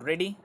Ready?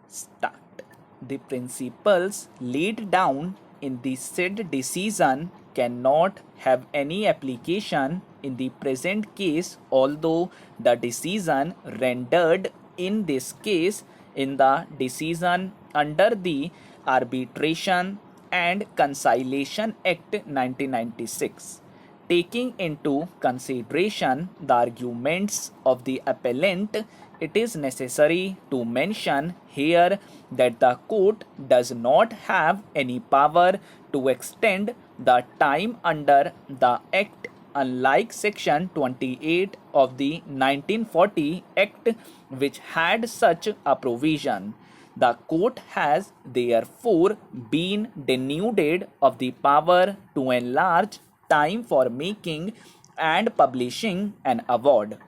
Start. The principles laid down in the said decision cannot have any application in the present case, although the decision rendered in this case in the decision under the Arbitration and Conciliation Act 1996. Taking into consideration the arguments of the appellant, it is necessary to mention here that the court does not have any power to extend the time under the Act, unlike Section 28 of the 1940 Act, which had such a provision. The court has therefore been denuded of the power to enlarge time for making and publishing an award.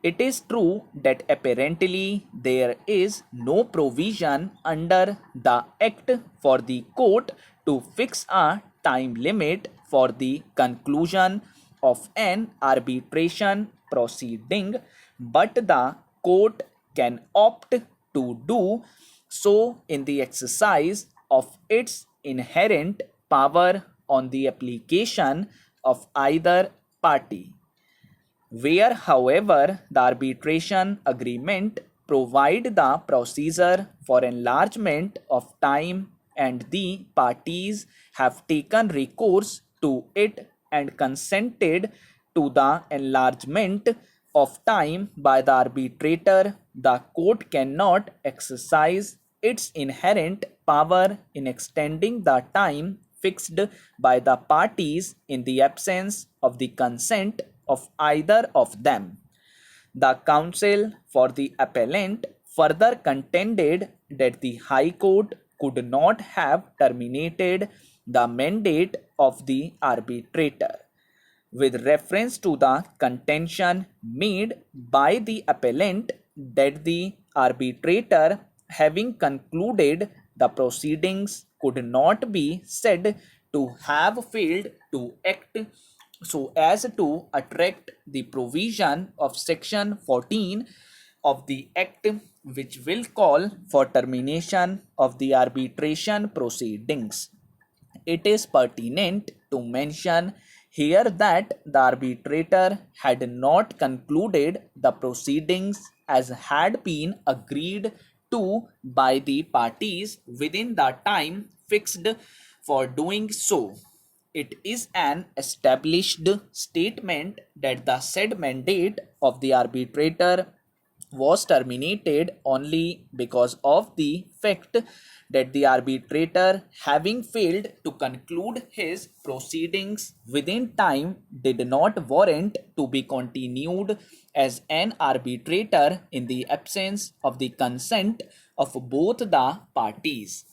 It is true that apparently there is no provision under the Act for the court to fix a time limit for the conclusion of an arbitration proceeding, but the court can opt to do so in the exercise of its inherent power on the application of either party. Where, however, the arbitration agreement provide the procedure for enlargement of time and the parties have taken recourse to it and consented to the enlargement of time by the arbitrator, the court cannot exercise its inherent power in extending the time fixed by the parties in the absence of the consent of either of them. The counsel for the appellant further contended that the High Court could not have terminated the mandate of the arbitrator. With reference to the contention made by the appellant that the arbitrator, having concluded the proceedings, could not be said to have failed to act so as to attract the provision of section 14 of the Act, which will call for termination of the arbitration proceedings. It is pertinent to mention here that the arbitrator had not concluded the proceedings as had been agreed to by the parties within the time fixed for doing so. It is an established statement that the said mandate of the arbitrator was terminated only because of the fact that the arbitrator, having failed to conclude his proceedings within time, did not warrant to be continued as an arbitrator in the absence of the consent of both the parties.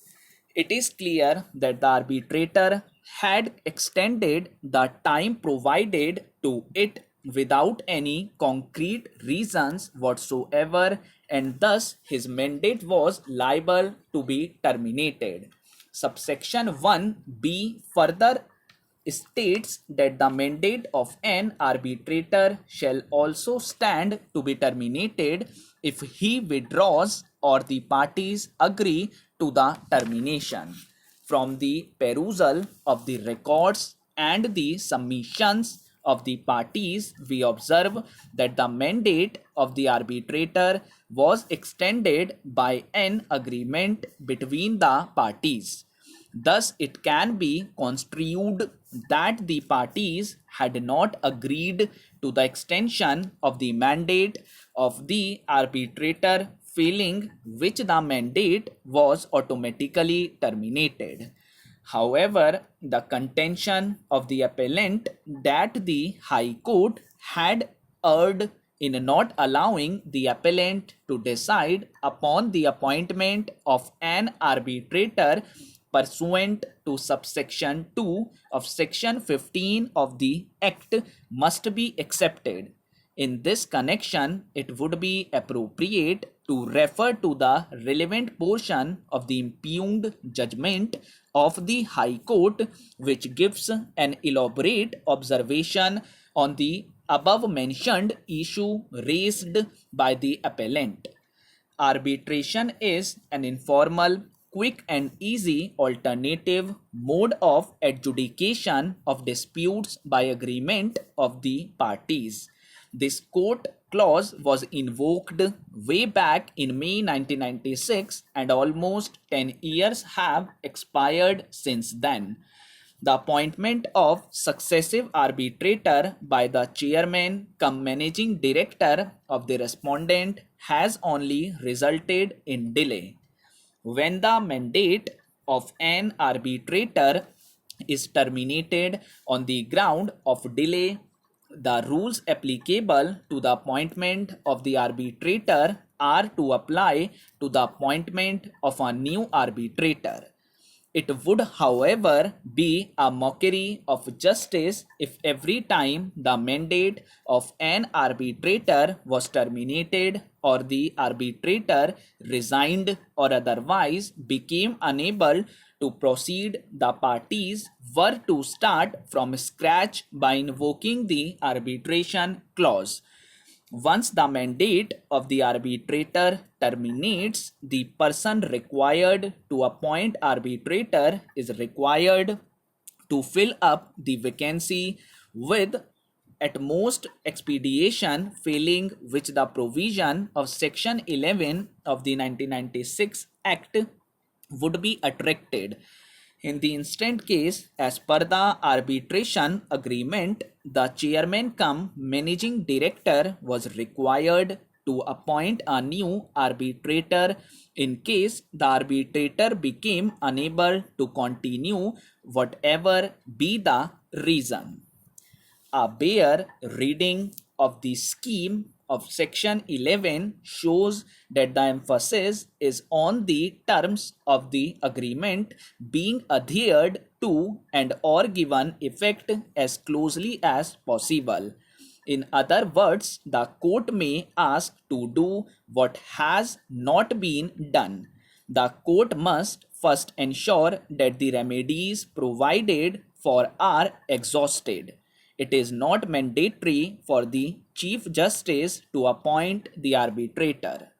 It is clear that the arbitrator had extended the time provided to it without any concrete reasons whatsoever, and thus his mandate was liable to be terminated. Subsection 1b further states that the mandate of an arbitrator shall also stand to be terminated if he withdraws or the parties agree to the termination. From the perusal of the records and the submissions of the parties, we observe that the mandate of the arbitrator was extended by an agreement between the parties. Thus, it can be construed that the parties had not agreed to the extension of the mandate of the arbitrator, failing which the mandate was automatically terminated. However, the contention of the appellant that the High Court had erred in not allowing the appellant to decide upon the appointment of an arbitrator pursuant to subsection 2 of section 15 of the Act must be accepted. In this connection, it would be appropriate to refer to the relevant portion of the impugned judgment of the High Court, which gives an elaborate observation on the above mentioned issue raised by the appellant. Arbitration is an informal, quick and easy alternative mode of adjudication of disputes by agreement of the parties. This court clause was invoked way back in May 1996 and almost 10 years have expired since then. The appointment of successive arbitrator by the chairman cum managing director of the respondent has only resulted in delay. When the mandate of an arbitrator is terminated on the ground of delay, the rules applicable to the appointment of the arbitrator are to apply to the appointment of a new arbitrator. It would, however, be a mockery of justice if every time the mandate of an arbitrator was terminated or the arbitrator resigned or otherwise became unable to proceed, the parties were to start from scratch by invoking the arbitration clause. Once the mandate of the arbitrator terminates, the person required to appoint arbitrator is required to fill up the vacancy with at most expedition, failing which the provision of section 11 of the 1996 Act would be attracted. In the instant case, as per the arbitration agreement, the chairman cum managing director was required to appoint a new arbitrator in case the arbitrator became unable to continue, whatever be the reason. A bare reading of the scheme of section 11 shows that the emphasis is on the terms of the agreement being adhered to and or given effect as closely as possible. In other words, the court may ask to do what has not been done. The court must first ensure that the remedies provided for are exhausted. It is not mandatory for the Chief Justice to appoint the arbitrator.